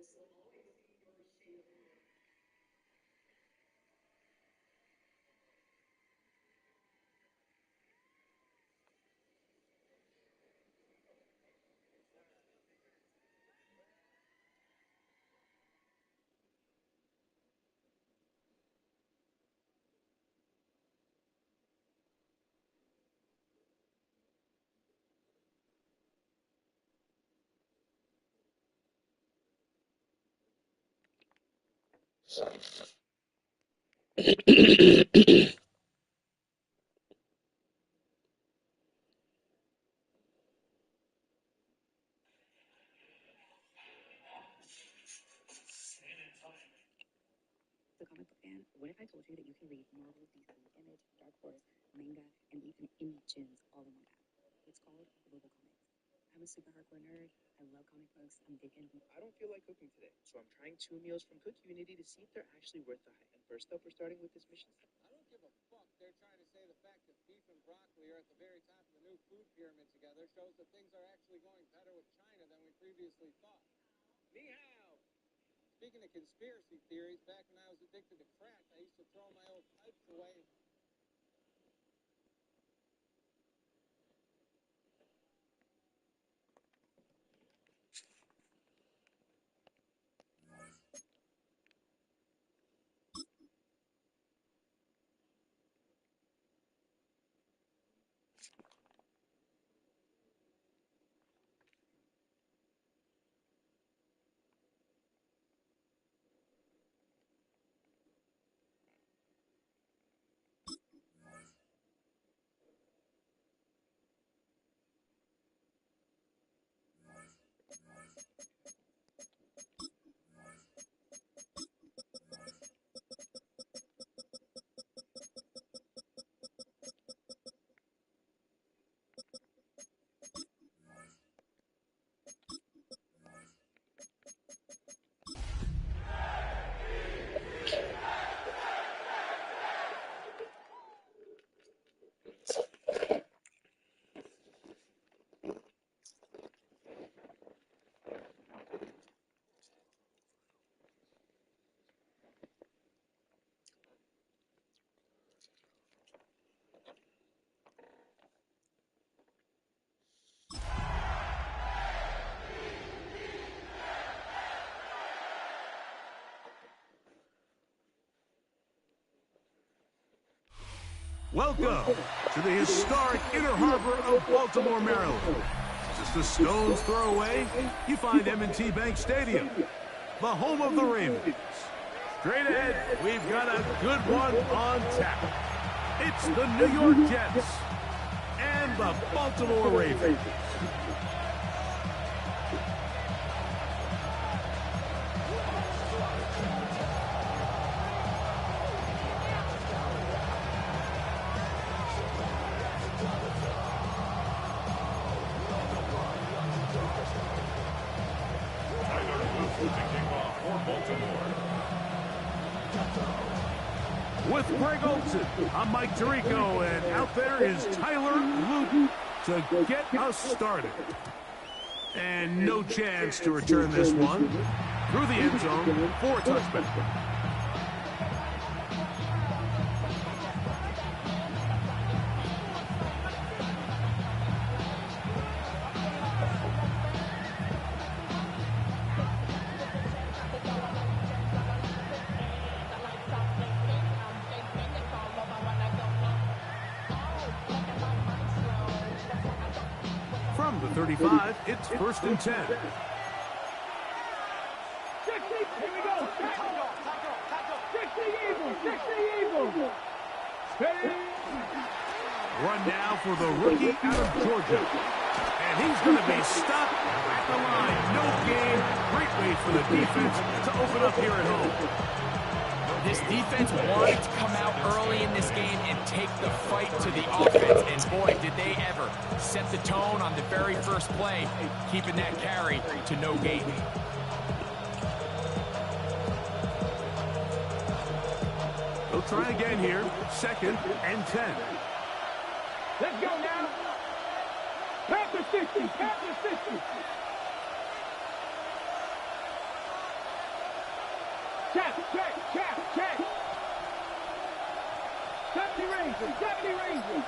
comic book fan, what if I told you that you can read Marvel, DC, Image, Dark Horse, manga, and even Images all in one app? It's called Global Comics. I'm a super hardcore nerd. I love comic books. I'm digging. I don't feel like cooking today, so I'm trying 2 meals from Cook Unity to see if they're actually worth the hype. And first up, we're starting with this mission. I don't give a fuck. They're trying to say the fact that beef and broccoli are at the very top of the new food pyramid together shows that things are actually going better with China than we previously thought. Ni hao. Speaking of conspiracy theories, back when I was addicted to crack, I used to throw my old pipes away. Welcome to the historic Inner Harbor of Baltimore, Maryland. Just a stone's throw away, you find M&T Bank Stadium, the home of the Ravens. Straight ahead, we've got a good one on tap. It's the New York Jets and the Baltimore Ravens. With Greg Olson, I'm Mike Tirico, and out there is Tyler Luton to get us started. And no chance to return this one through the end zone for a touchback. From the 35, it's 1st and 10. Here we go. Fix the Eagles. Run now for the rookie out of Georgia. And he's going to be stopped at the line. No gain. Great way for the defense to open up here at home. This defense wanted to come out early in this game and take the fight to the offense, and boy, did they ever set the tone on the very first play, keeping that carry to no gain. They'll try again here, 2nd and 10. Let's go now. Panthers 50. Check. 70 Rangers.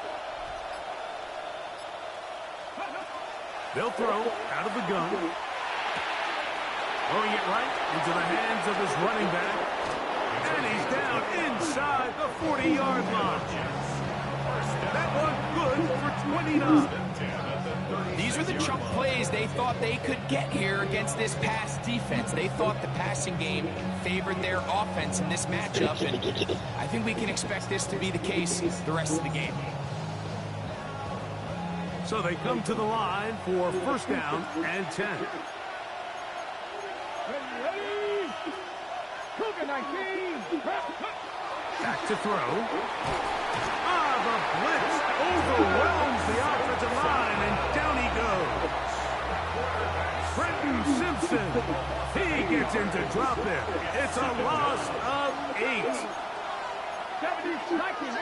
They'll throw out of the gun. Throwing it right into the hands of his running back. And he's down inside the 40-yard line. That one good for 29. These are the chunk plays they thought they could get here against this pass defense. They thought the passing game favored their offense in this matchup, and I think we can expect this to be the case the rest of the game. So they come to the line for first down and 10. Back to throw. The blitz overwhelms the offensive line, and down he goes. Brenton Simpson. He gets into drop it. It's a loss of 8. 70 seconds.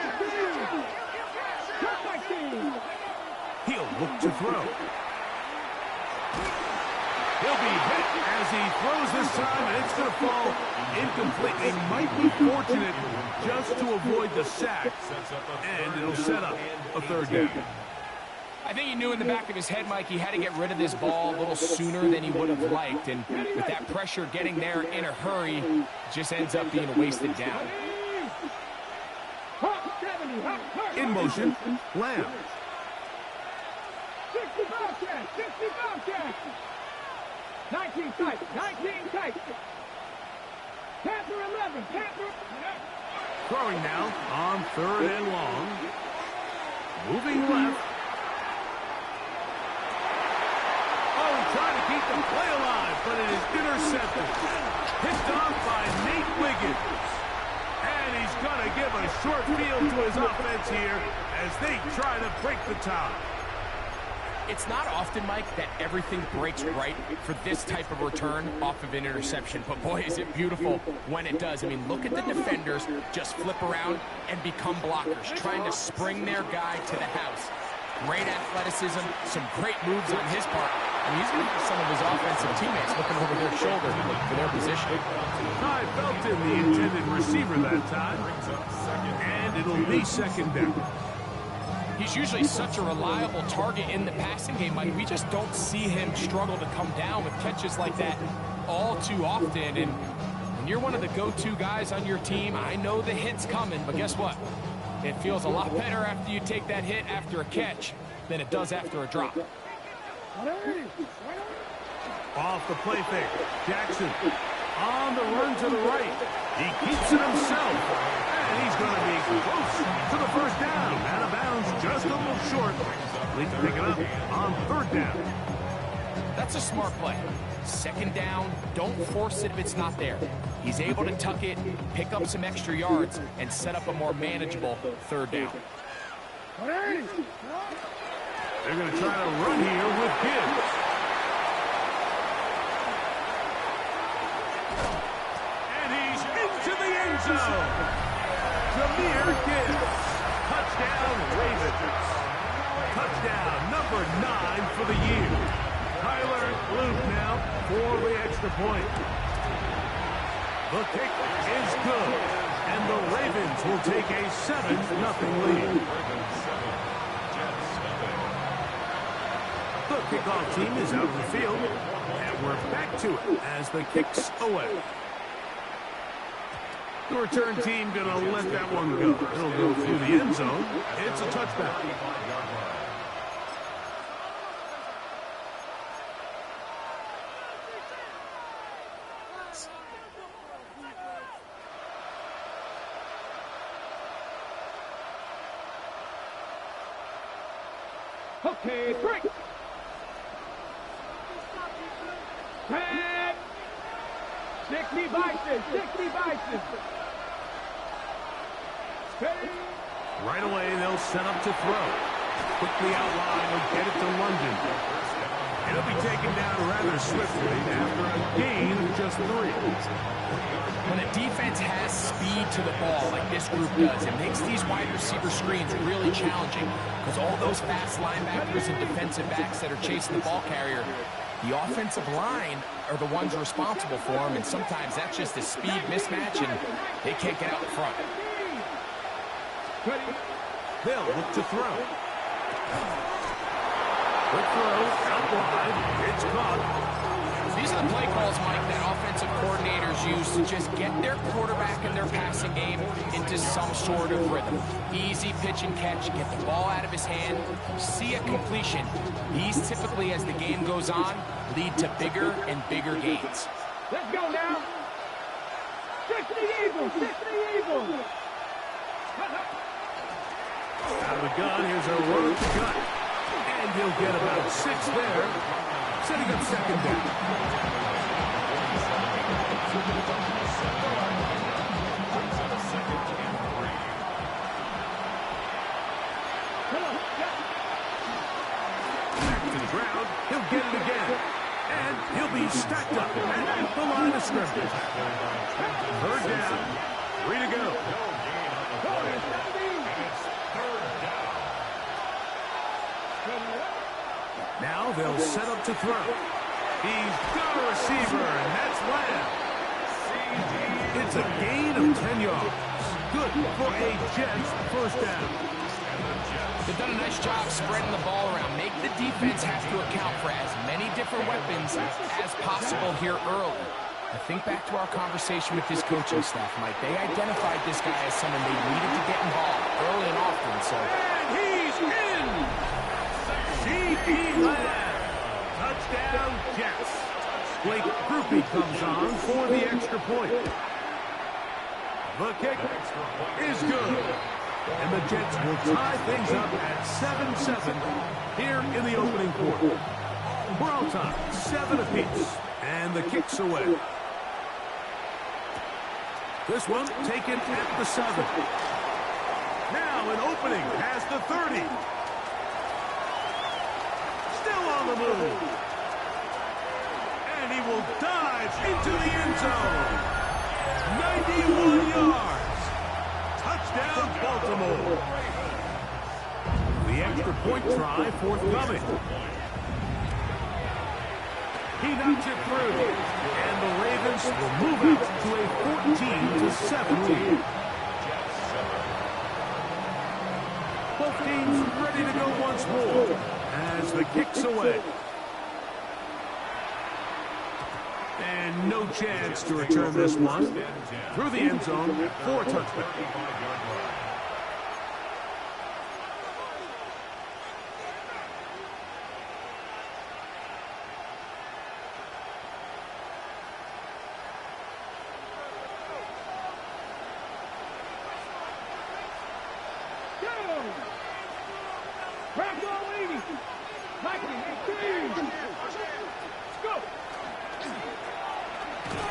He'll look to throw. He'll be hit as he throws this time, and it's going to fall incomplete. They might be fortunate just to avoid the sack, and it'll set up a third down. I think he knew in the back of his head, Mike, he had to get rid of this ball a little sooner than he would have liked, and with that pressure getting there in a hurry, it just ends up being a wasted down. In motion, Lamb. 65 catch. 19 tight. Panther 11. Throwing now on third and long. Moving left. Oh, trying to keep the play alive, but it is intercepted. Picked off by Nate Wiggins. And he's going to give a short field to his offense here as they try to break the tie. It's not often, Mike, that everything breaks right for this type of return off of an interception. But boy, is it beautiful when it does. I mean, look at the defenders just flip around and become blockers, trying to spring their guy to the house. Great athleticism, some great moves on his part. And he's going to some of his offensive teammates looking over their shoulder for their position. Ty Felton, the intended receiver that time. And it'll be second down. He's usually such a reliable target in the passing game, Mike. We just don't see him struggle to come down with catches like that all too often. And when you're one of the go-to guys on your team, I know the hit's coming, but guess what? It feels a lot better after you take that hit after a catch than it does after a drop. Off the play fake. Jackson on the run to the right. He keeps it himself. And he's going to be close to the first down. Out of bounds, just a little short. Leaf pick it up on third down. That's a smart play. Second down, don't force it if it's not there. He's able to tuck it, pick up some extra yards, and set up a more manageable third down. They're going to try to run here with Gibbs. And he's into the end zone. Jahmyr Gibbs. Touchdown, Ravens. Touchdown number 9 for the year. Tyler Luke now for the extra point. The kick is good, and the Ravens will take a 7-0 lead. The kickoff team is out of the field, and we're back to it as the kick's away. The return team going to let that one go. It'll go through the end zone. It's a touchback. Okay, break. 10. 60 Bison. Right away, they'll set up to throw. Quickly outline will get it to London. It'll be taken down rather swiftly after a gain of just 3. When a defense has speed to the ball like this group does, it makes these wide receiver screens really challenging because all those fast linebackers and defensive backs that are chasing the ball carrier, The offensive line are the ones responsible for him, and sometimes that's just a speed mismatch, and they can't get out in front. They'll look to throw. Quick throw, out wide, it's caught. These are the play calls, Mike, that offensive coordinators use to just get their quarterback and their passing game into some sort of rhythm. Easy pitch and catch, get the ball out of his hand, see a completion. These typically, as the game goes on, lead to bigger and bigger gains. Let's go now. Stick to the Eagles. Stick to the Eagles. Out of the gun, here's a run to gut. And he'll get about 6 there, setting up second down. Back to the ground, he'll get it again. And he'll be stacked up at the line of scrimmage. Third down, 3 to go. Now they'll set up to throw. He's got a receiver, and that's Lamb. It's a gain of 10 yards. Good for a Jets first down. They've done a nice job spreading the ball around. Make the defense have to account for as many different weapons as possible here early. I think back to our conversation with this coaching staff, Mike. They identified this guy as someone they needed to get involved early and often, so... And he's in! C.D. Lamb. Touchdown, Jets. Blake Grupe comes on for the extra point. The kick is good. And the Jets will tie things up at 7-7 here in the opening quarter. We're all tied, 7 apiece. And the kick's away. This one taken at the 7. Now an opening past the 30. Still on the move. And he will dive into the end zone. 91 yards. Touchdown, Baltimore. The extra point try forthcoming. He knocks it through. And the Ravens will move out to a 14-7 lead. Both teams ready to go once more as the kick's away. And no chance to return this one through the end zone for a touchdown.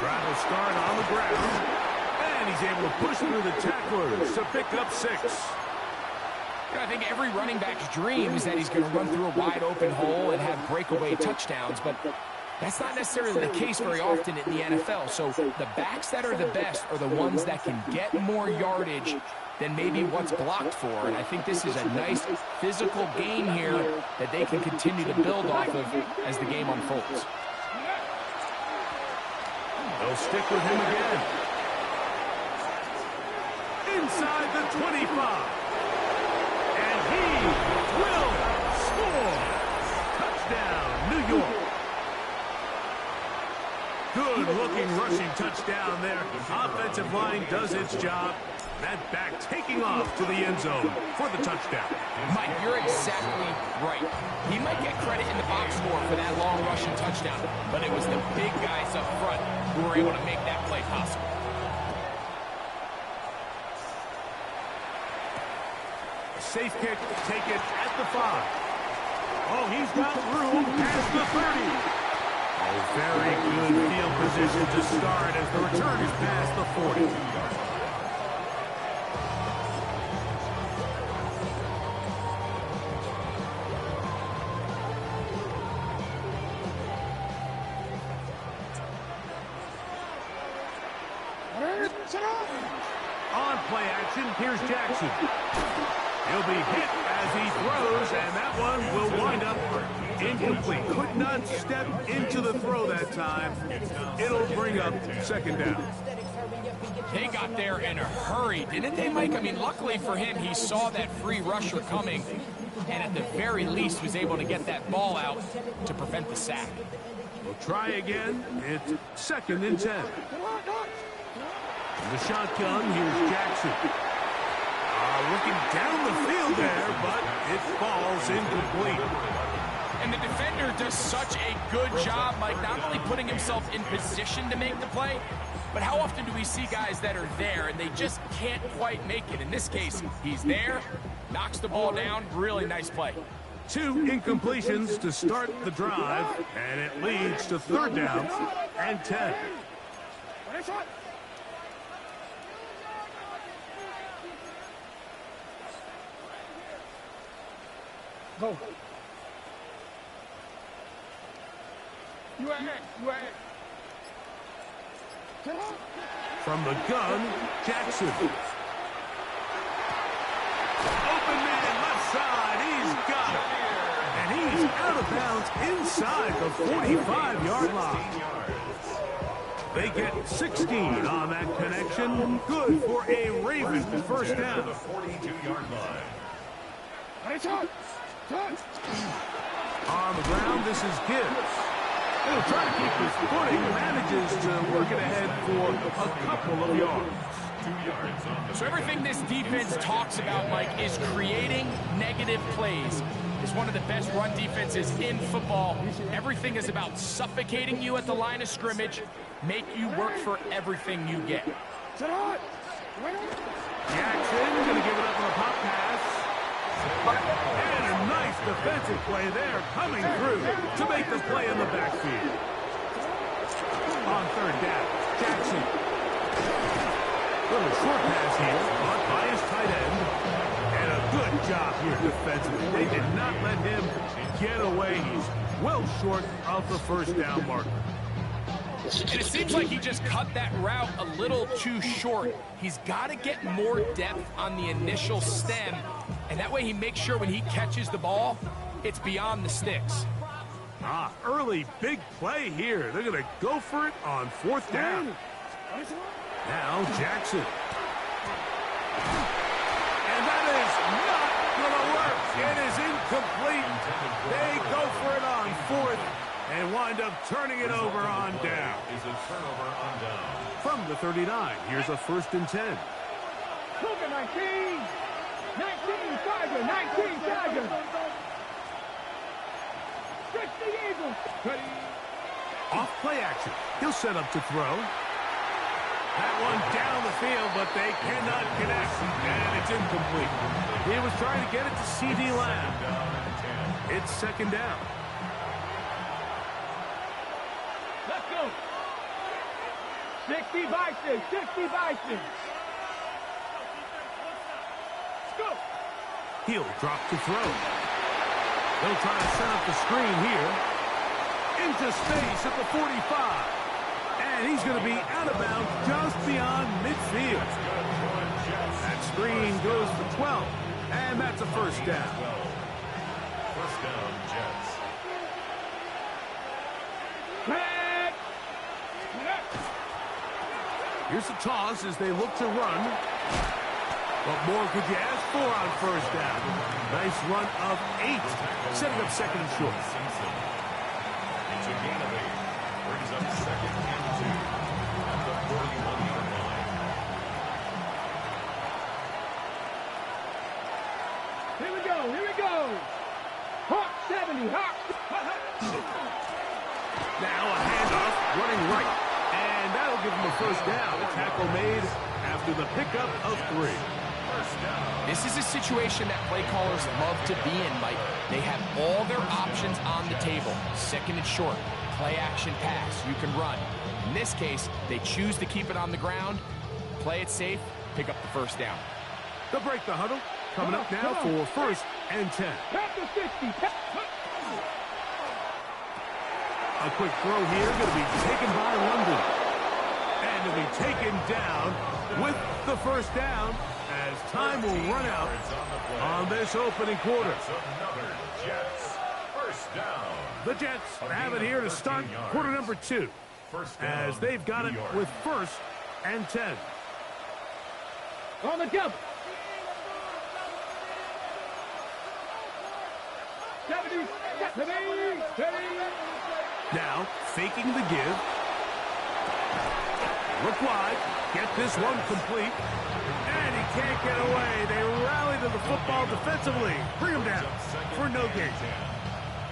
Trying to start on the ground. And he's able to push through the tacklers to pick up 6. I think every running back's dream is that he's going to run through a wide open hole and have breakaway touchdowns, but that's not necessarily the case very often in the NFL. So the backs that are the best are the ones that can get more yardage than maybe what's blocked for. And I think this is a nice physical gain here that they can continue to build off of as the game unfolds. They'll stick with him again. Inside the 25. And he will score. Touchdown, New York. Good-looking rushing touchdown there. Offensive line does its job. That back taking off to the end zone for the touchdown. Mike, you're exactly right. He might get credit in the box score for that long rushing touchdown, but it was the big guys up front who were able to make that play possible. Safe kick taken at the 5. Oh, he's got room past the 30. Oh, very good field position to start as the return is past the 40. On play action, here's Jackson. He'll be hit as he throws, and that one will wind up incomplete. Could not step into the throw that time. It'll bring up second down. They got there in a hurry, didn't they, Mike? I mean, luckily for him, he saw that free rusher coming, and at the very least was able to get that ball out to prevent the sack. We'll try again. It's 2nd and 10. In the shotgun, here's Jackson. Looking down the field there, but it falls incomplete. And the defender does such a good job, Mike, not only putting himself in position to make the play, but how often do we see guys that are there and they just can't quite make it? In this case, he's there, knocks the ball down, really nice play. 2 incompletions to start the drive, and it leads to 3rd down and 10. Go. From the gun, Jackson. Open man left side, he's got it. And he's out of bounds inside the 45-yard line. They get 16 on that connection. Good for a Ravens first down. 42-yard line. On the ground, this is Gibbs. He'll try to keep his footing, manages to work it ahead for a couple of yards. 2 yards on the So everything this defense talks about, Mike, is creating negative plays. It's one of the best run defenses in football. Everything is about suffocating you at the line of scrimmage, make you work for everything you get. Jackson going to give it up on a pop pass. And a nice defensive play there coming through to make the play in the backfield. On 3rd down, Jackson. Little short pass here, caught by his tight end. And a good job here defensively. They did not let him get away. He's well short of the first down marker. And it seems like he just cut that route a little too short. He's got to get more depth on the initial stem, and that way he makes sure when he catches the ball, it's beyond the sticks. Early big play here. They're going to go for it on 4th down. Now Jackson. And that is not going to work. It is incomplete. They go for it on 4th. And wind up turning it over on down. is a turnover on down. From the 39, here's a 1st and 10. Cougar 19! 19 Tiger! 19 Tiger! 60 Eagles! Off play action. He'll set up to throw. That one down the field, but they cannot connect. And it's incomplete. He was trying to get it to C.D. Lamb. It's 2nd down. Let's go! 60 Bison! 60 Bison! Let's go! He'll drop to throw. They'll try to set up the screen here. Into space at the 45. And he's going to be out of bounds just beyond midfield. That screen goes for 12. And that's a 1st down. 1st down, Jets. Here's the toss as they look to run. What more could you ask for on 1st down? Nice run of 8. Setting up 2nd and short. Simpson. It's a gain of 8. Brings up 2nd and 2 at the 41-yard line. Here we go! Here we go! Hawk 70! Hawk! Now a handoff running right. And that'll give him a 1st down. A tackle made after the pickup of 3. This is a situation that play callers love to be in, Mike. They have all their options on the table. 2nd and short, play action pass, you can run. In this case, they choose to keep it on the ground, play it safe, pick up the 1st down. They'll break the huddle. Coming up now for 1st and 10. Pepper 60! A quick throw here, going to be taken by London. And to be taken down with the 1st down as time will run out on this opening quarter. That's another Jets. First down. The Jets have it here to start quarter number 2, First down, as they've got it New York. with 1st and 10. On the jump. 70. Now, faking the give. Look wide. Get this one complete. And he can't get away. They rally to the football defensively. Bring him down for no gain.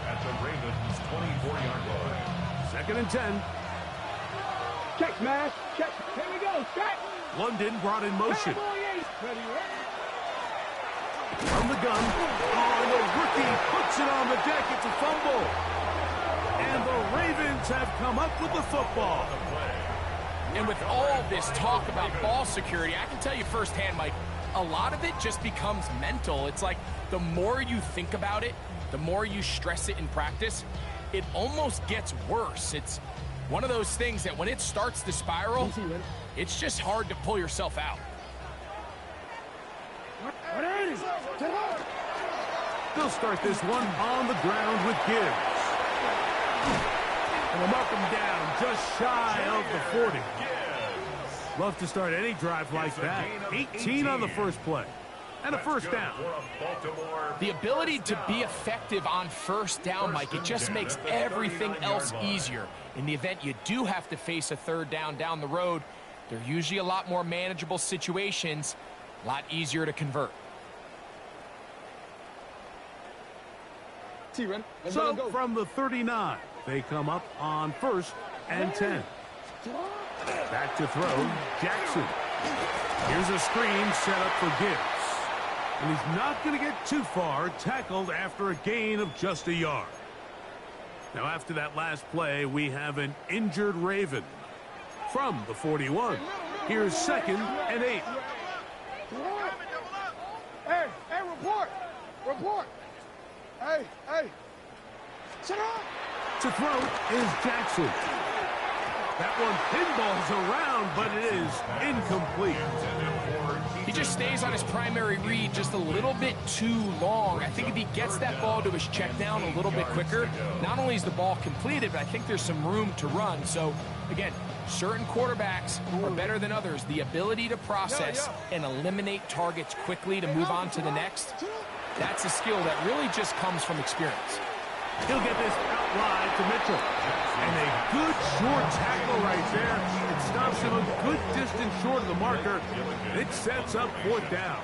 At the Ravens' 24-yard line. 2nd and 10. Check, smash. Check. Here we go. Check. London brought in motion. Ready. From the gun. Oh, the rookie puts it on the deck. It's a fumble. And the Ravens have come up with the football. And with all this talk about ball security, I can tell you firsthand, Mike, a lot of it just becomes mental. It's like the more you think about it, the more you stress it in practice, it almost gets worse. It's one of those things that when it starts to spiral, it's just hard to pull yourself out. They'll start this one on the ground with Gibbs. And they'll mark him down just shy of the 40. Love to start any drive like that. 18 on the first play. And a first down. The ability to be effective on first down, Mike, it just makes everything else easier. In the event you do have to face a third down the road, they're usually a lot more manageable situations, a lot easier to convert. So from the 39, they come up on 1st and 10. Back to throw, Jackson. Here's a screen set up for Gibbs. And he's not going to get too far, tackled after a gain of just a yard. Now after that last play, we have an injured Raven. From the 41, here's 2nd and 8. Hey, report. Hey. Sit up. To throw is Jackson. That one pinballs around, but it is incomplete. He just stays on his primary read just a little bit too long. I think if he gets that ball to his check down a little bit quicker, not only is the ball completed, but I think there's some room to run. So, again, certain quarterbacks are better than others. The ability to process and eliminate targets quickly to move on to the next, that's a skill that really just comes from experience. He'll get this out wide to Mitchell. And a good short tackle right there. It stops him a good distance short of the marker. It sets up 4th down.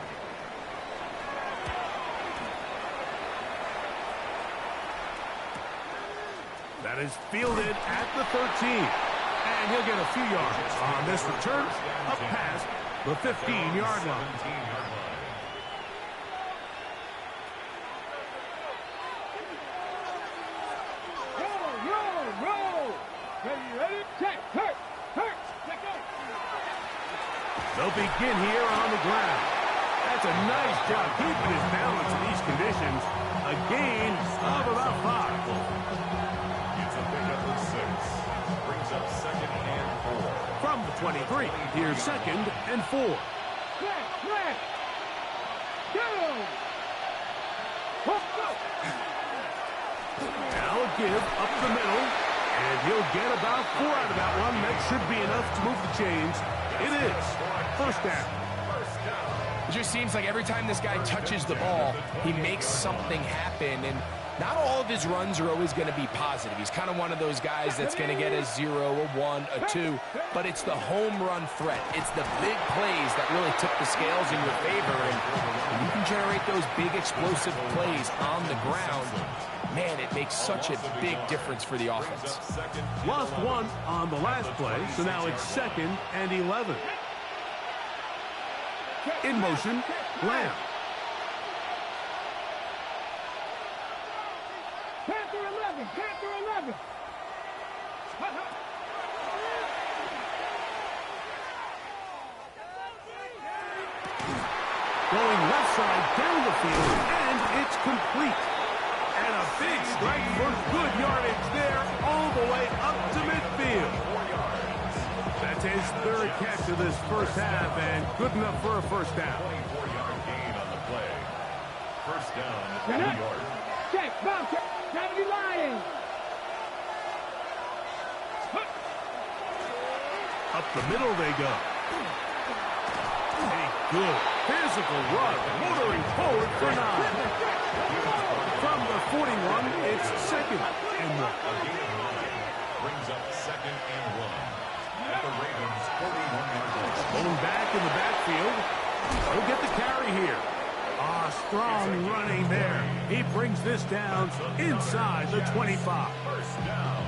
That is fielded at the 13. And he'll get a few yards on this return up past the 15-yard line. They'll begin here on the ground. That's a nice job keeping his balance in these conditions. A gain of about 5. It's a pickup of 6. Brings up 2nd and 4. From the 23, here's 2nd and 4. Now a give up the middle. And he'll get about 4 out of that one. That should be enough to move the chains. It is 1st down. It just seems like every time this guy touches the ball, he makes something happen. And not all of his runs are always going to be positive. He's kind of one of those guys that's going to get a 0, a 1, a 2. But it's the home run threat. It's the big plays that really tip the scales in your favor. And when you can generate those big explosive plays on the ground, man, it makes such a big difference for the offense. Lost 1 on the last play, so now it's 2nd and 11. In motion, Lamb. Panther 11. Going left side down the field, and it's complete. And a big strike for good yardage there all the way up to midfield. That's his third catch of this first half, and good enough for a first down. 24-yard gain on the play. First down, New York. Check, bounce, Gravity Lions. Up the middle they go. A good physical run, motoring forward for 9. From the 41, it's second and 1. A gain of 9 brings up second and 1 at the Ravens' 41-yard line. Going back in the backfield. He'll get the carry here. Strong running there. He brings this down inside the 25. First down.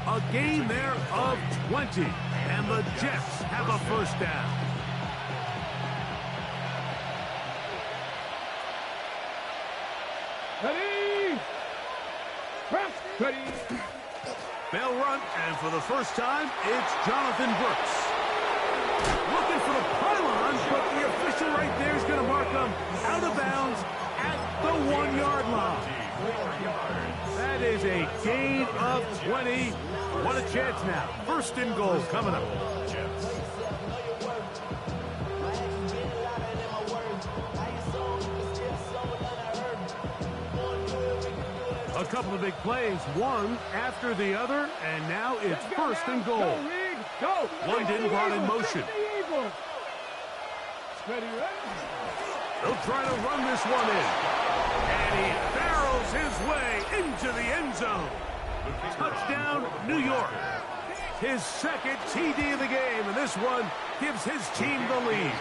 A gain there of 20, and the Jets have a first down. Ready? Ready? They'll run, and for the first time, it's Jonathan Brooks. Looking for the pylon, but the official right there is going to mark him out of bounds at the 1-yard line. 4 yards. That is a gain of 20. What a chance now. First and goal coming up. Jets. A couple of big plays, one after the other, and now it's first and goal. Go! London brought in motion. They'll try to run this one in. And he barrels his way into the end zone. Touchdown, New York. His second TD of the game, and this one gives his team the lead.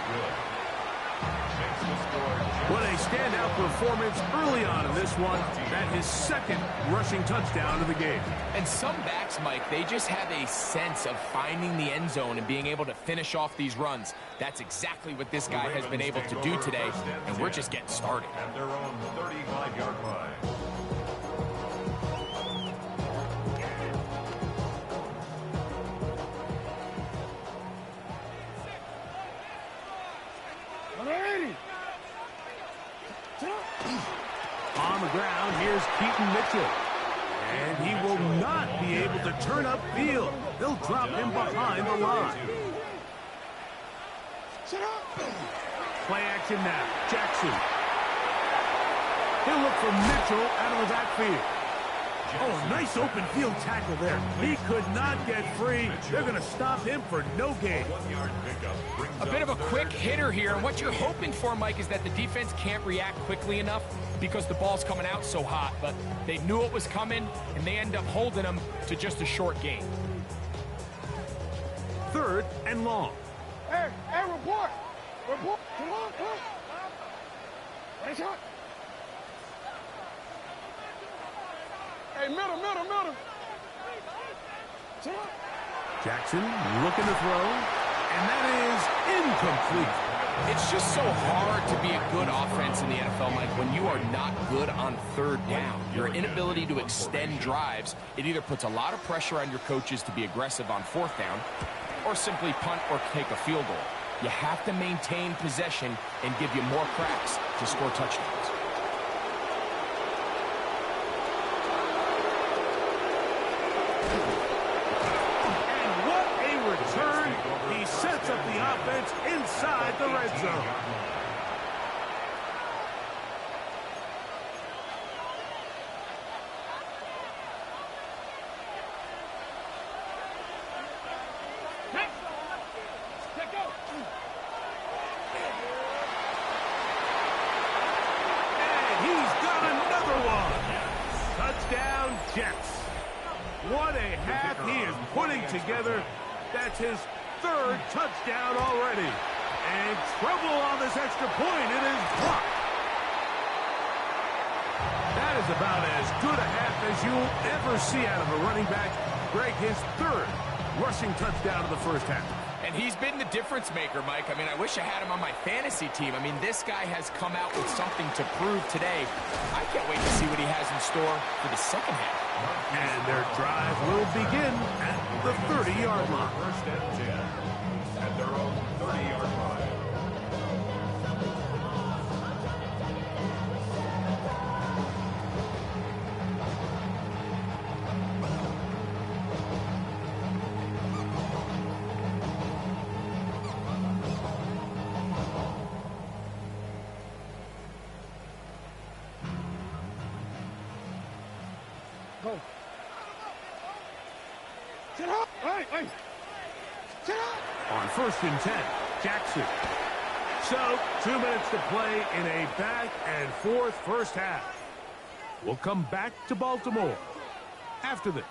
Makes the score. What a standout performance early on in this one. That his second rushing touchdown of the game. And some backs, Mike, they just have a sense of finding the end zone and being able to finish off these runs. That's exactly what this guy has been able to do today, and we're just getting started. At their own 35-yard line. On the ground, here's Keaton Mitchell. And he will not be able to turn upfield. They'll drop him behind the line. Play action now. Jackson. He'll look for Mitchell out of the backfield. Oh, nice open field tackle there. He could not get free. They're going to stop him for no gain. 1-yard pickup brings A bit of a quick hitter here, and what you're hoping for, Mike, is that the defense can't react quickly enough because the ball's coming out so hot, but they knew it was coming, and they end up holding them to just a short gain. Third and long. Hey, report! Report! Come on, come on! Hey, shot! Hey, middle! Shot! Jackson looking to throw, and that is incomplete. It's just so hard to be a good offense in the NFL, Mike, when you are not good on third down. Your inability to extend drives, it either puts a lot of pressure on your coaches to be aggressive on fourth down or simply punt or take a field goal. You have to maintain possession and give you more cracks to score touchdowns. And what a return. He sets up the offense inside the red zone. And he's got another one. Touchdown, Jets. What a half he is putting together. That's his third touchdown already. And trouble on this extra point. It is blocked. That is about as good a half as you'll ever see out of a running back. Greg, his third rushing touchdown of the first half. And he's been the difference maker, Mike. I mean, I wish I had him on my fantasy team. I mean, this guy has come out with something to prove today. I can't wait to see what he has in store for the second half. And their drive will begin at the 30-yard line. First and 10 at their own 30-yard line. On 1st and 10, Jackson. So, 2 minutes to play in a back-and-forth first half. We'll come back to Baltimore after this.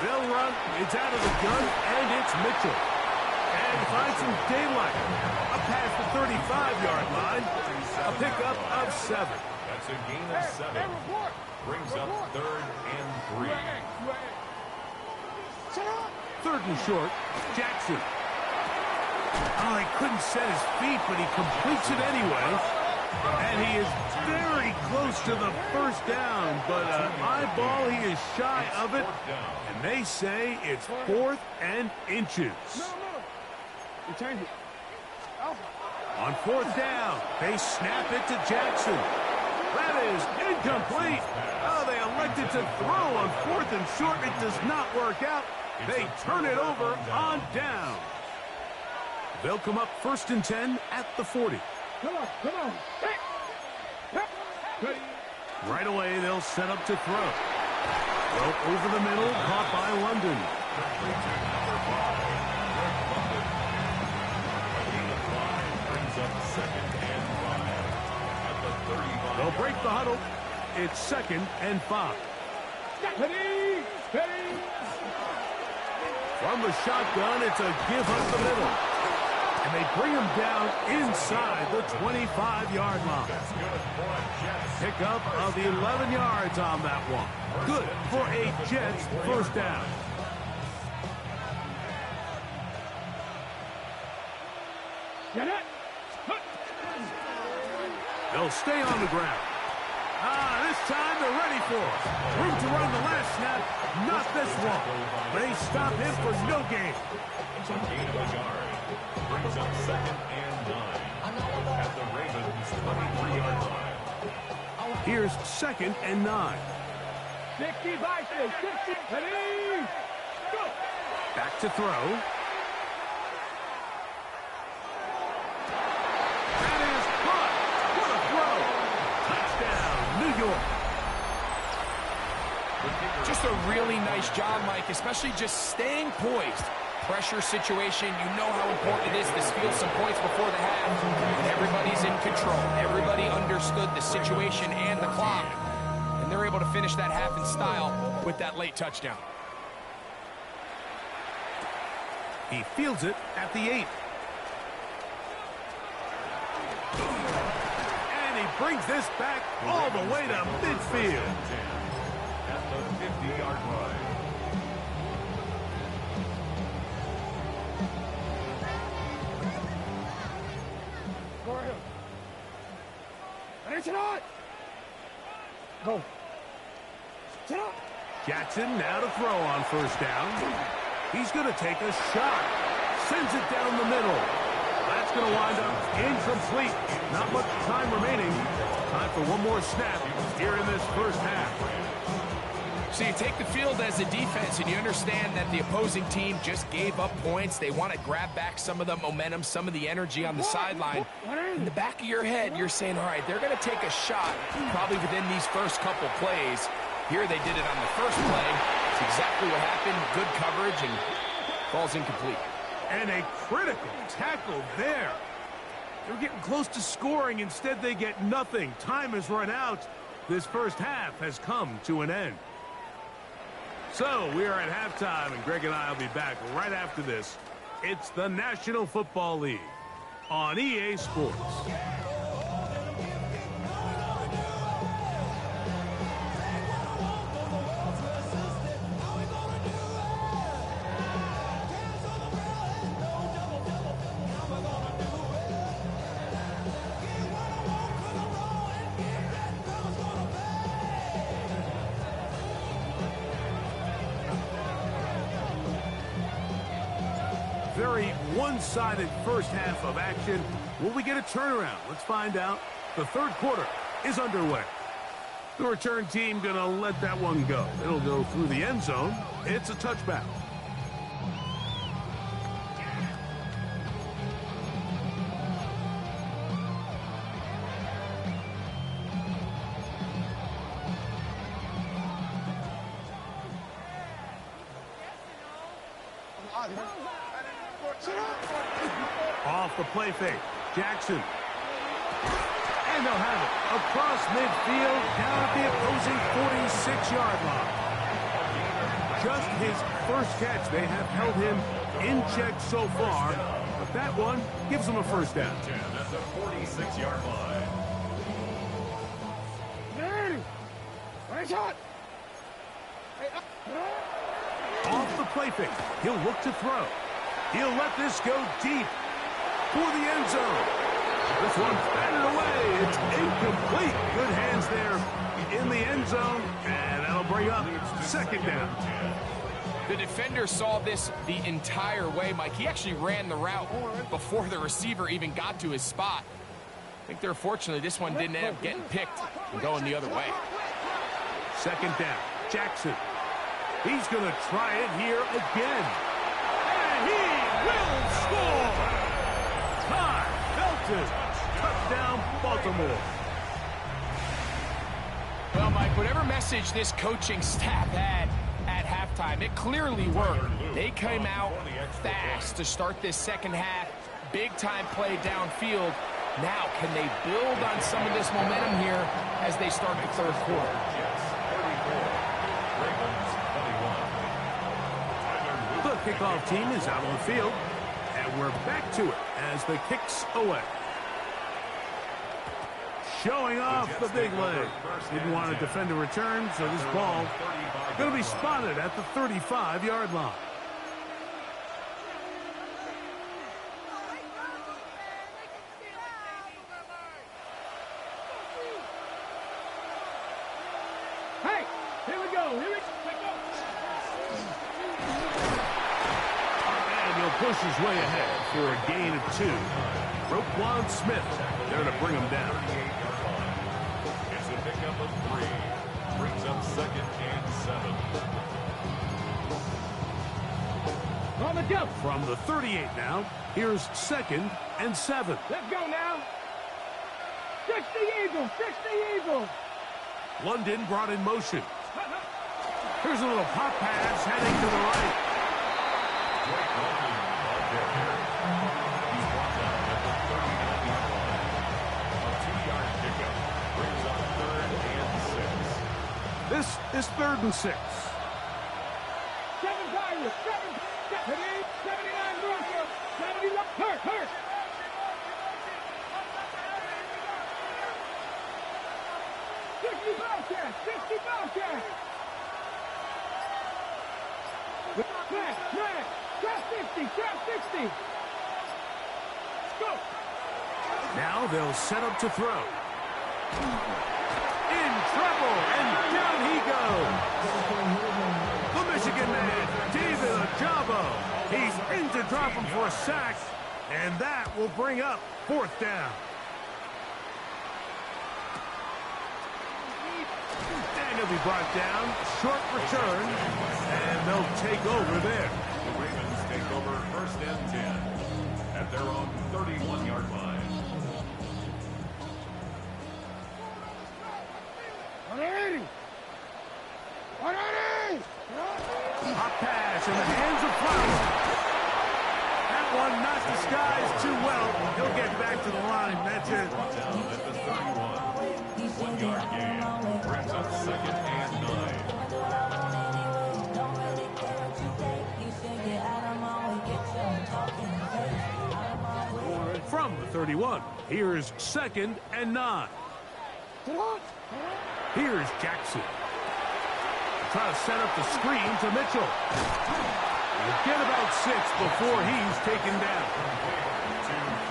They'll run. It's out of the gun, and it's Mitchell. And finds some daylight. Up past the 35-yard line. A pickup of 7. That's a gain of 7. Brings up 3rd and 3. 3rd and short. Jackson. Oh, he couldn't set his feet, but he completes it anyway. And he is very close to the first down, but my ball, he is shy of it. And they say it's 4th and inches. On 4th down, they snap it to Jackson. That is incomplete. Oh, they elected to throw on 4th and short. It does not work out. They turn it over on down. They'll come up 1st and 10 at the 40. Come on. Right away, they'll set up to throw. Throw over the middle, caught by London. They'll break the huddle. It's 2nd and 5. From the shotgun, it's a give up the middle. And they bring him down inside the 25-yard line. Pickup of 11 yards on that one. Good for a Jets first down. They'll stay on the ground. This time they're ready for it. Room to run the last snap. Not this one. They stop him for no gain. It's a gain of a yard. Brings up 2nd and 9 at the Ravens' 23-yard line. Here's 2nd and 9. Back to throw. That is caught. What a throw. Touchdown, New York. Just a really nice job, Mike, especially just staying poised. Pressure situation, you know how important it is to steal some points before the half. And everybody's in control. Everybody understood the situation and the clock. And they're able to finish that half in style with that late touchdown. He fields it at the 8. And he brings this back all the way to midfield. At the 50-yard line. Jackson now to throw on 1st down. He's going to take a shot. Sends it down the middle. That's going to wind up incomplete. Not much time remaining. Time for one more snap here in this first half. So you take the field as a defense and you understand that the opposing team just gave up points. They want to grab back some of the momentum, some of the energy on the sideline. In the back of your head, you're saying, all right, they're going to take a shot probably within these first couple plays. Here they did it on the first play. It's exactly what happened. Good coverage and falls incomplete. And a critical tackle there. They're getting close to scoring. Instead, they get nothing. Time has run out. This first half has come to an end. So, we are at halftime, and Greg and I will be back right after this. It's the National Football League on EA Sports. Very one-sided first half of action. Will we get a turnaround? Let's find out. The third quarter is underway. The return team gonna let that one go. It'll go through the end zone. It's a touchback. Off the play fake. Jackson. And they'll have it. Across midfield, down at the opposing 46-yard line. Just his first catch. They have held him in check so far. But that one gives them a first down. 10 at the 46-yard line. Off the play fake. He'll look to throw. He'll let this go deep for the end zone. This one's batted away. It's incomplete. Good hands there in the end zone. And that'll bring up second down. The defender saw this the entire way, Mike. He actually ran the route before the receiver even got to his spot. I think they're fortunate this one didn't end up getting picked and going the other way. Second down. Jackson. He's going to try it here again. And he will score! Ty Felton. Touchdown, Baltimore. Well, Mike, whatever message this coaching staff had at halftime, it clearly worked. They came out fast to start this second half. Big-time play downfield. Now, can they build on some of this momentum here as they start the third quarter? The kickoff team is out on the field, and we're back to it as the kick's away. Showing off the big leg. Didn't want to defend a return, so this ball going to be spotted at the 35-yard line. Hey, here we go. Here we go. And he'll push his way ahead for a gain of 2. Roquan Smith there to bring him down. It's a pickup of 3. Brings up second and 7. On the jump. From the 38 now, here's second and 7. Let's go now. 60 Eagles. 60 Eagles. London brought in motion. Here's a little pop pass heading to the right. Drake London out there. He's brought down at the 39-yard line. A 2-yard pickup brings up third and 6. This is third and 6. 7 Tigers. 7. 79 Broncos. 70 Hurt. 60 Bobcats. 60 Bobcats. Trap 60. Let's go. Now they'll set up to throw. In trouble, and down he goes. The Michigan man, David Ojabo. He's in to drop him for a sack, and that will bring up fourth down. And he'll be brought down. Short return, and they'll take over there. The Ravens take over first and 10 at their own 31-yard line. Hot pass in the hands of Flowers. That one not disguised too well. He'll get back to the line. That's it. Brought down at the 31. 1-yard gain brings up second and 9. From the 31, here's second and 9. Here's Jackson. Try to set up the screen to Mitchell. He'll get about 6 before he's taken down.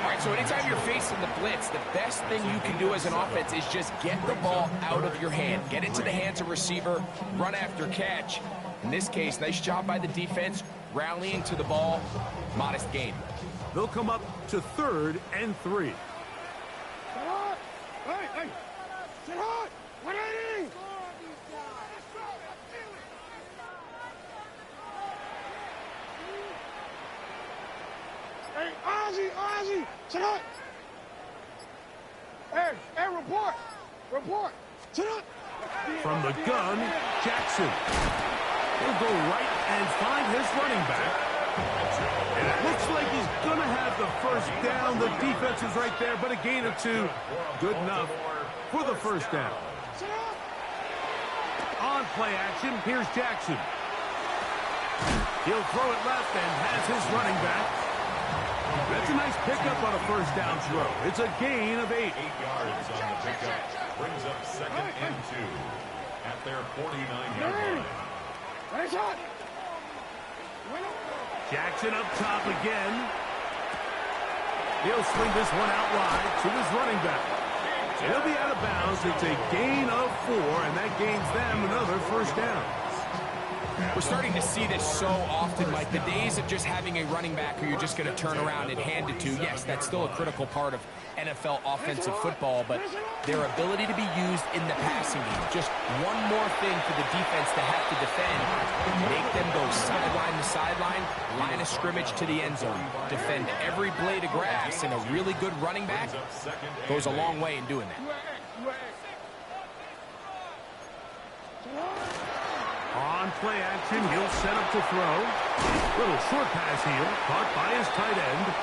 All right, so anytime you're facing the blitz, the best thing you can do as an offense is just get the ball out of your hand. Get it to the hands of receiver, run after catch. In this case, nice job by the defense, rallying to the ball, modest gain. They'll come up to third and 3. Sit hot. Ozzy, sit up. Hey, report. Sit up. From the gun, Jackson. He'll go right and find his running back. And it looks like he's going to have the first down. The defense is right there, but a gain of 2. Good enough for the first down. On play action, here's Jackson. He'll throw it left and has his running back. That's a nice pickup on a first down throw. It's a gain of 8. 8 yards on the pickup. Brings up 2nd and 2 at their 49-yard line. Jackson up top again. He'll swing this one out wide to his running back. He'll be out of bounds. It's a gain of 4, and that gains them another first down. We're starting to see this so often, Mike. The days of just having a running back who you're just going to turn around and hand it to, yes, that's still a critical part of NFL offensive football, but their ability to be used in the passing game, just one more thing for the defense to have to defend, make them go sideline to sideline, line of scrimmage to the end zone, defend every blade of grass, and a really good running back goes a long way in doing that. On play action, he'll set up to throw. Little short pass here, caught by his tight end.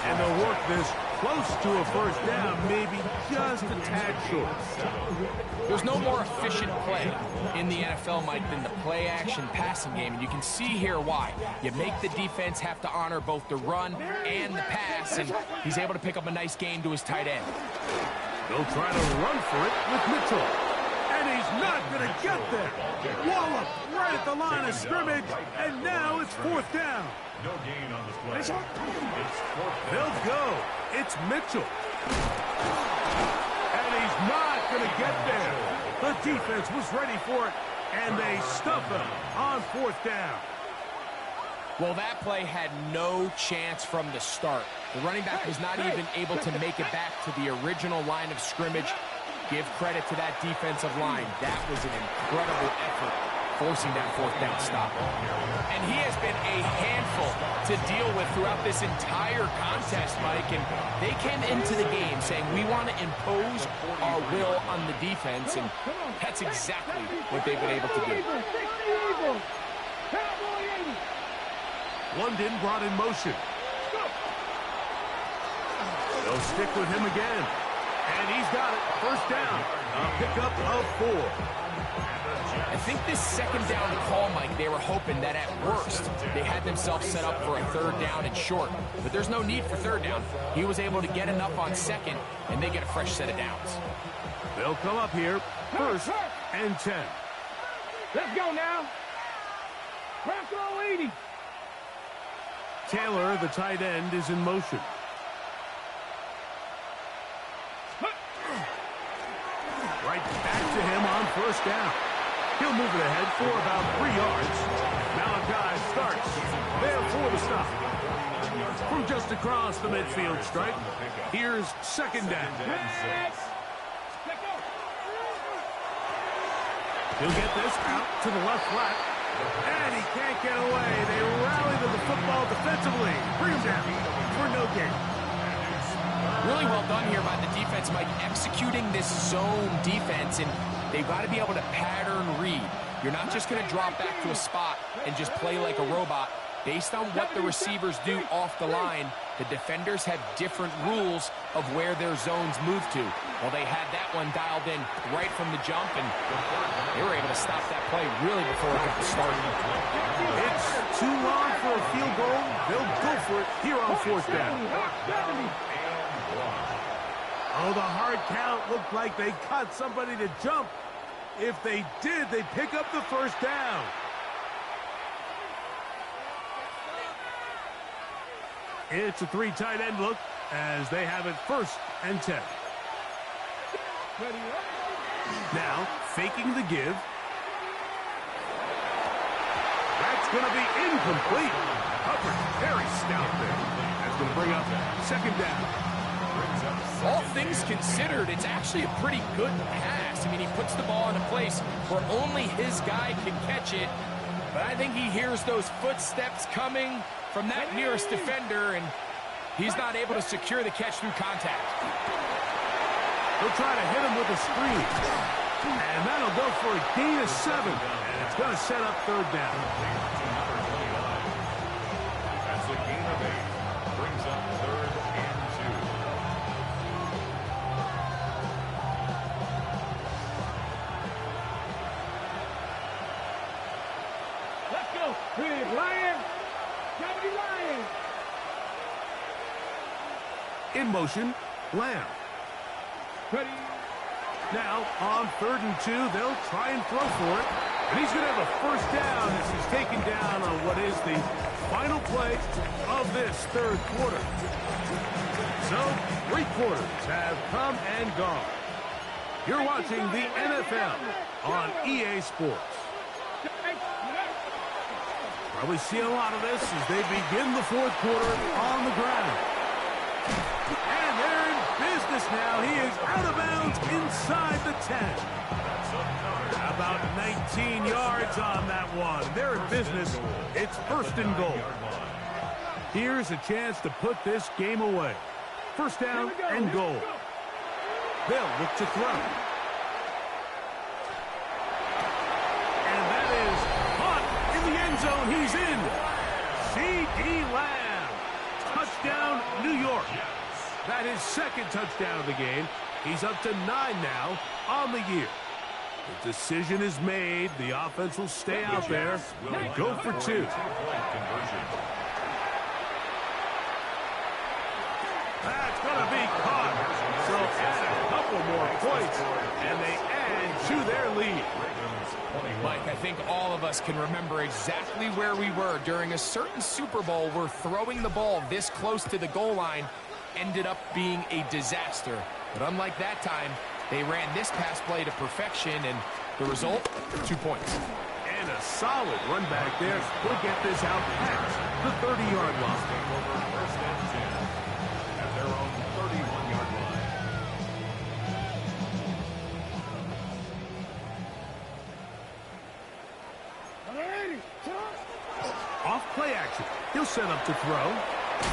And they'll work this close to a first down, maybe just a tad short. There's no more efficient play in the NFL, Mike, than the play action passing game. And you can see here why. You make the defense have to honor both the run and the pass, and he's able to pick up a nice gain to his tight end. They'll try to run for it with Mitchell. And he's not going to get there. Wallop right at the line of scrimmage, and now it's 4th down. No gain on the play. It's 4th down. They'll go. It's Mitchell. And he's not going to get there. The defense was ready for it, and they stuff him on 4th down. Well, that play had no chance from the start. The running back was not even able to make it back to the original line of scrimmage. Give credit to that defensive line. That was an incredible effort, forcing that 4th down stop. And he has been a handful to deal with throughout this entire contest, Mike. And they came into the game saying, we want to impose our will on the defense, and that's exactly what they've been able to do. London brought in motion. They'll stick with him again. And he's got it. First down. A pickup of 4. I think this 2nd down call, Mike, they were hoping that at worst they had themselves set up for a 3rd down and short. But there's no need for 3rd down. He was able to get enough on 2nd, and they get a fresh set of downs. They'll come up here. 1st and 10. Let's go now. Throw 80. Taylor, the tight end, is in motion. Right back to him on 1st down. He'll move it ahead for about 3 yards. Malachi starts there for the stop. From just across the midfield stripe, here's 2nd down. He'll get this out to the left flat. And he can't get away. They rally to the football defensively. Bring him down for no gain. Really well done here by the defense, Mike, executing this zone defense, and they've got to be able to pattern read. You're not just going to drop back to a spot and just play like a robot. Based on what the receivers do off the line, the defenders have different rules of where their zones move to. Well, they had that one dialed in right from the jump, and they were able to stop that play really before it got started. It's too long for a field goal. They'll go for it here on 4th down. Oh, the hard count looked like they caught somebody to jump. If they did, they pick up the first down. It's a 3 tight end look as they have it 1st and 10. Now, faking the give. That's going to be incomplete. Hubbard, very stout there. That's going to bring up 2nd down. All things considered, it's actually a pretty good pass. I mean, he puts the ball in a place where only his guy can catch it. But I think he hears those footsteps coming from that nearest defender, and He's not able to secure the catch through contact. They'll try to hit him with a screen. And that'll go for a gain of 7. And it's going to set up third down. That's a gain of 8. Brings up 3rd and 2. Let's go. Big Lion. Johnny Lion. In motion, Lamb. Ready. Now, on 3rd and 2, they'll try and throw for it. And he's going to have a first down as he's taken down on what is the final play of this 3rd quarter. So, 3 quarters have come and gone. You're watching the NFL on EA Sports. Probably see a lot of this as they begin the 4th quarter on the ground. And they're in business now. He is out of bounds inside the 10. About 19 yards on that one. They're in business. It's 1st and goal. Here's a chance to put this game away. 1st down and goal. They'll look to throw. And that is caught in the end zone. He's in. C.D. Lamb. Touchdown, New York. That is 2nd touchdown of the game. He's up to 9 now on the year. The decision is made. The offense will stay out there and go for 2. That's going to be caught. So add a couple more points, and they add to their lead. Mike, I think all of us can remember exactly where we were during a certain Super Bowl where throwing the ball this close to the goal line ended up being a disaster. But unlike that time, they ran this pass play to perfection, and the result, 2 points. And a solid run back there. We'll get this out past the 30-yard line. 1st and 10 at their own 31-yard line. Off play action. He'll set up to throw.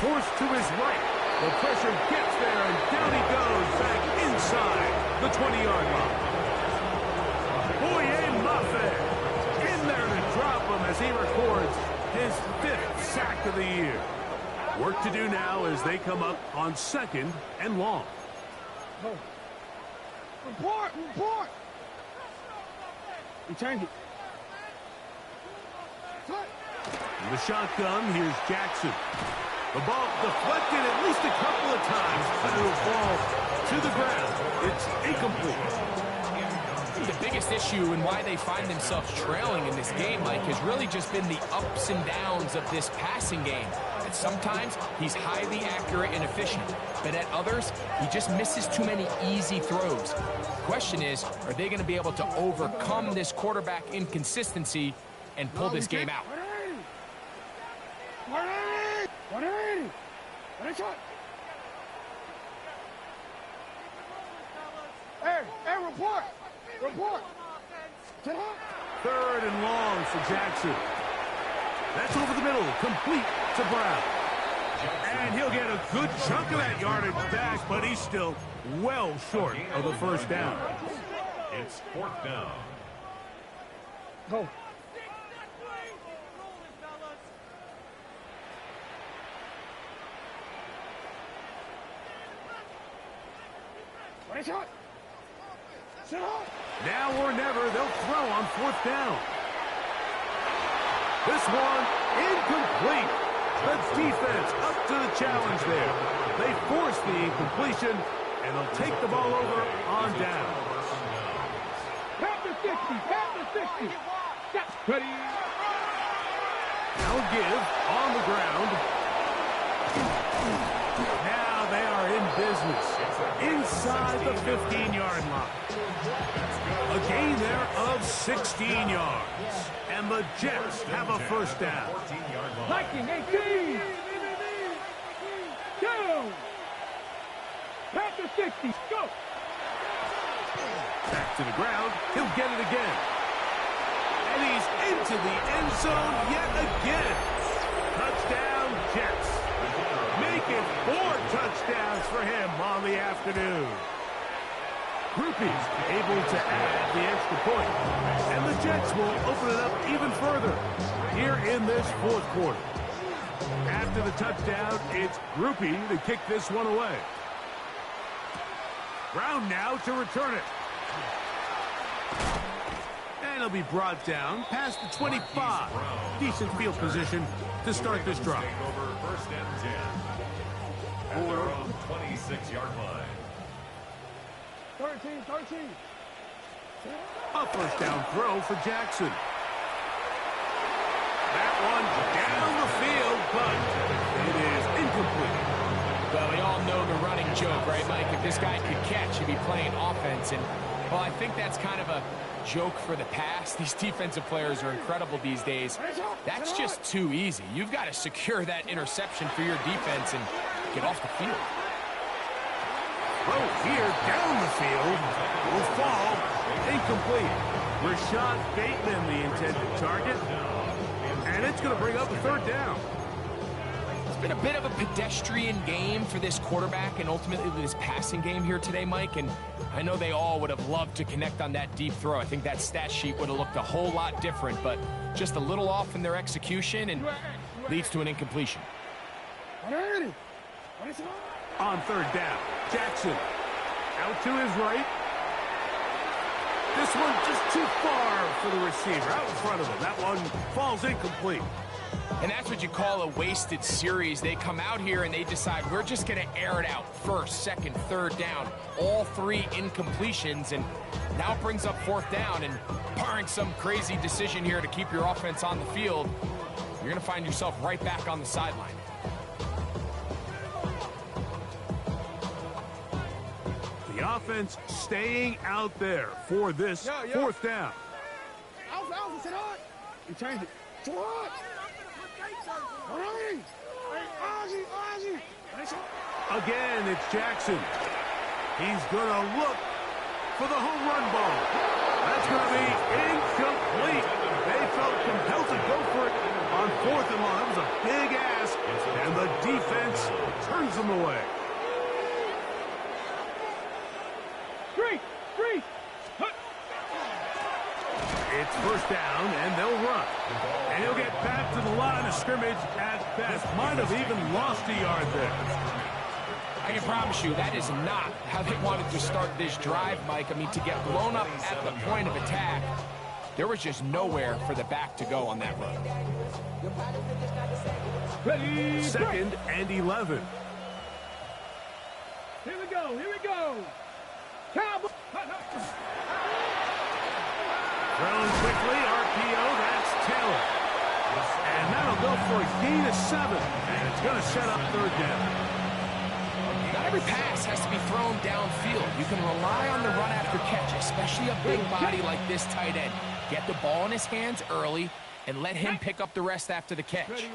Forced to his right. The pressure gets there, and down he goes back inside the 20-yard line. Boye Mafe in there to drop him as he records his 5th sack of the year. Work to do now as they come up on 2nd and long. Report. Return it. In the shotgun, here's Jackson. The ball deflected at least a couple of times, but it'll fall to the ground. It's incomplete. The biggest issue and why they find themselves trailing in this game, Mike, has really just been the ups and downs of this passing game. And sometimes he's highly accurate and efficient, but at others, he just misses too many easy throws. The question is, are they going to be able to overcome this quarterback inconsistency and pull this game out? Hey, report. 3rd and long for Jackson. That's over the middle, complete to Brown. And he'll get a good chunk of that yardage back, but he's still well short of the 1st down. It's 4th down. Go. Now or never, they'll throw on 4th down. This one incomplete. The defense up to the challenge there. They force the incompletion, and they'll take the ball over on down. Pat the 60. Ready. Now give on the ground. Now they are in business inside the 15-yard line. A gain there of 16 yards. And the Jets have a 1st down. Viking 18. Go. Pat the 60. Go. Back to the ground. He'll get it again. And he's into the end zone yet again. Touchdown, Jets. Make it for him on the afternoon. Groupies able to add the extra point. And the Jets will open it up even further here in this fourth quarter. After the touchdown, it's Groupie to kick this one away. Brown now to return it. And he'll be brought down past the 25. Decent field position to start this drive. Over first and 10. At their own 26-yard line. 13. A first down throw for Jackson. That one down the field, but it is incomplete. Well, we all know the running joke, right, Mike? If this guy could catch, he'd be playing offense. And, well, I think that's kind of a joke for the past. These defensive players are incredible these days. That's just too easy. You've got to secure that interception for your defense and get off the field. Throw here down the field will fall incomplete. Rashad Bateman, the intended target. And it's going to bring up a third down. It's been a bit of a pedestrian game for this quarterback and ultimately this passing game here today, Mike. And I know they all would have loved to connect on that deep throw. I think that stat sheet would have looked a whole lot different, but just a little off in their execution and leads to an incompletion. On third down, Jackson out to his right. This one just too far for the receiver, out in front of him. That one falls incomplete. And that's what you call a wasted series. They come out here and they decide we're just going to air it out. First, second, third down. All three incompletions. And now it brings up fourth down. And barring some crazy decision here to keep your offense on the field, you're going to find yourself right back on the sideline. The offense staying out there for this fourth down. Alpha, sit on. You changed it. Sit on. Again, it's Jackson. He's going to look for the home run ball. That's going to be incomplete. They felt compelled to go for it on fourth and long. That was a big ask, and the defense turns them away. It's first down, and they'll run. And he'll get back to the line of scrimmage at best. Might have even lost a yard there. I can promise you that is not how they wanted to start this drive, Mike. I mean, to get blown up at the point of attack, there was just nowhere for the back to go on that run. Ready, second and 11. Here we go. Cowboy. Thrown quickly, RPO, that's Taylor. And that'll go for a gain of 7. And it's going to set up third down. Not every pass has to be thrown downfield. You can rely on the run after catch, especially a big body like this tight end. Get the ball in his hands early and let him pick up the rest after the catch.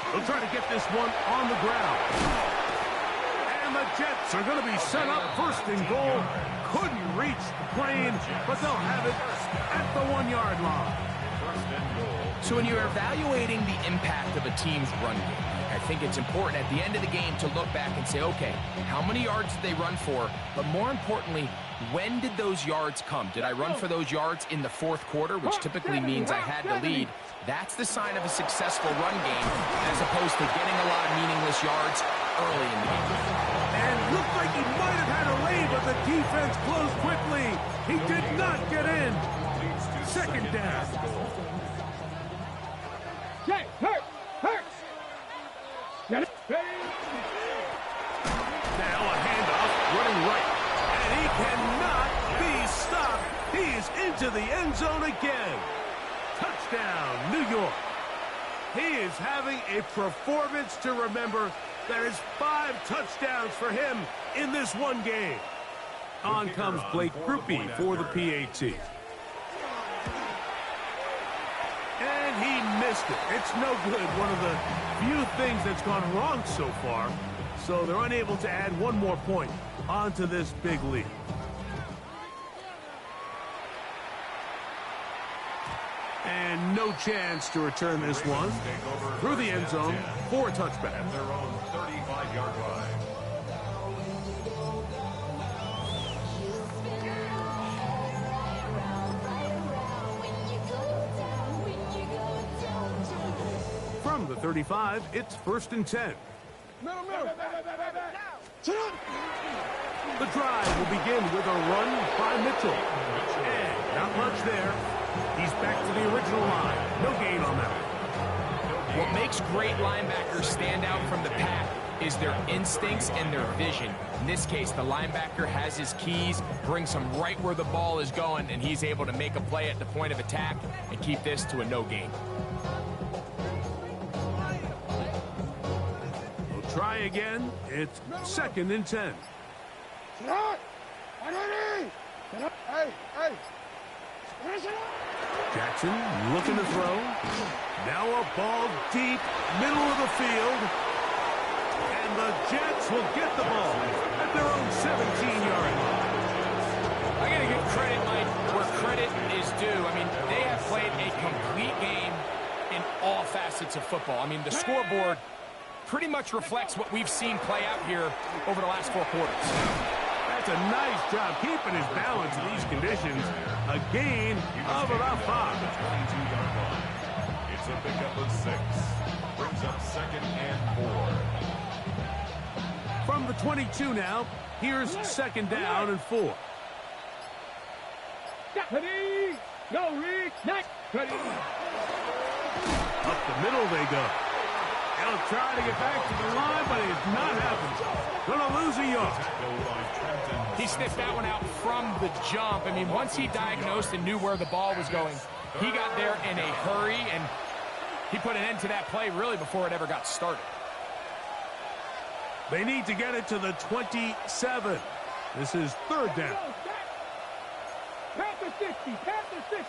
They'll try to get this one on the ground. And the Jets are going to be set up first and goal. Couldn't reach the plane, but they'll have it at the 1-yard line. So when you're evaluating the impact of a team's run game, I think it's important at the end of the game to look back and say, okay, how many yards did they run for? But more importantly, when did those yards come? Did I run for those yards in the fourth quarter, which typically means I had the lead? That's the sign of a successful run game, as opposed to getting a lot of meaningless yards early in the game. And looked like he might have had a lead, but the defense closed quickly. He did not get in. Second down. Jay, hurt. Got it. Now a handoff, running right. And he cannot be stopped. He is into the end zone again. Touchdown, New York. He is having a performance to remember. There is 5 touchdowns for him in this one game. On comes Blake Groupie for the PAT. And he missed it. It's no good. One of the few things that's gone wrong so far. So they're unable to add one more point onto this big lead. And no chance to return this one through the end zone for a touchback. At their own 35-yard line. From the 35, it's 1st and 10. The drive will begin with a run by Mitchell. And not much there. He's back to the original line. No gain on that one. What makes great linebackers stand out from the pack is their instincts and their vision. In this case, the linebacker has his keys, brings him right where the ball is going, and he's able to make a play at the point of attack and keep this to a no gain. We'll try again. It's 2nd and 10. Jackson looking to throw. Now a ball deep, middle of the field. And the Jets will get the ball at their own 17-yard line. I got to give credit, Mike, where credit is due. I mean, they have played a complete game in all facets of football. I mean, the scoreboard pretty much reflects what we've seen play out here over the last 4 quarters. That's a nice job keeping his balance in these conditions. A gain of about 5. It's a pickup of 6. Brings up 2nd and 4. From the 22 now, here's 2nd down and 4. Ready? Go, Rick. Next. Ready. Up the middle they go. He'll try to get back to the line, but it's not happening. Gonna lose a yard. He sniffed that one out from the jump. I mean, once he diagnosed and knew where the ball was going, he got there in a hurry, and he put an end to that play really before it ever got started. They need to get it to the 27. This is 3rd down. Pass the 60. Pass the 60.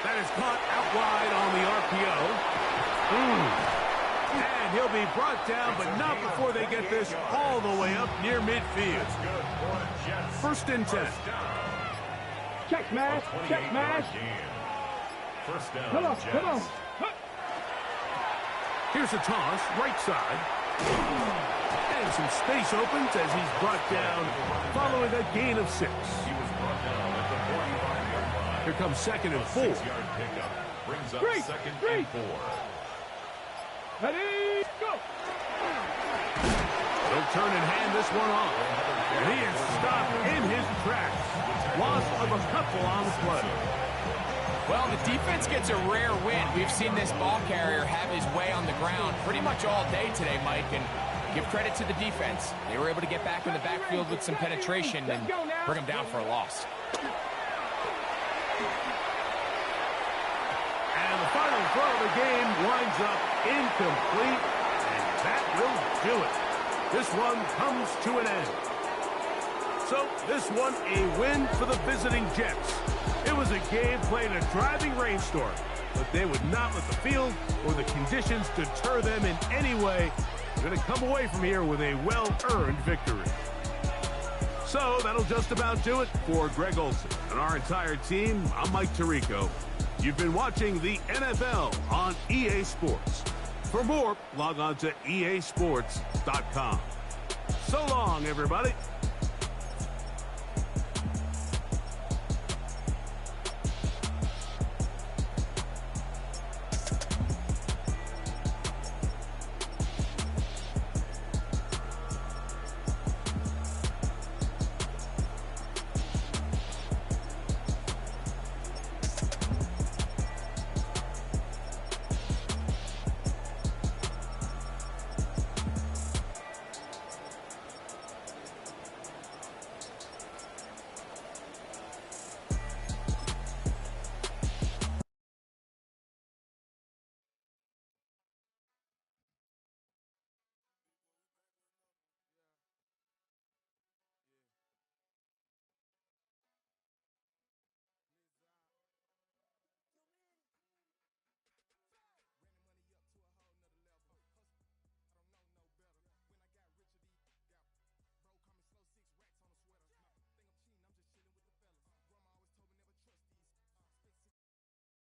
That is caught out wide on the RPO. And he'll be brought down, but not before they get this all the way up near midfield. 1st and 10. Check smash. Check smash. First down. Come on. Come on. Here's a toss, right side. And some space opens as he's brought down following a gain of 6. He was brought down at the 45-yard line. Here comes 2nd and 4. 6-yard pickup brings up 2nd and 4. Ready? Go. He'll turn and hand this one off. And he is stopped in his tracks. Loss of a couple on the play. Well, the defense gets a rare win. We've seen this ball carrier have his way on the ground pretty much all day today, Mike, and give credit to the defense. They were able to get back in the backfield with some penetration and bring them down for a loss. And the final throw of the game winds up incomplete, and that will do it. This one comes to an end. So this one a win for the visiting Jets. It was a game played in a driving rainstorm, but they would not let the field or the conditions deter them in any way. They're going to come away from here with a well-earned victory. So that'll just about do it for Greg Olsen and our entire team. I'm Mike Tirico. You've been watching the NFL on EA Sports. For more, log on to easports.com. So long, everybody.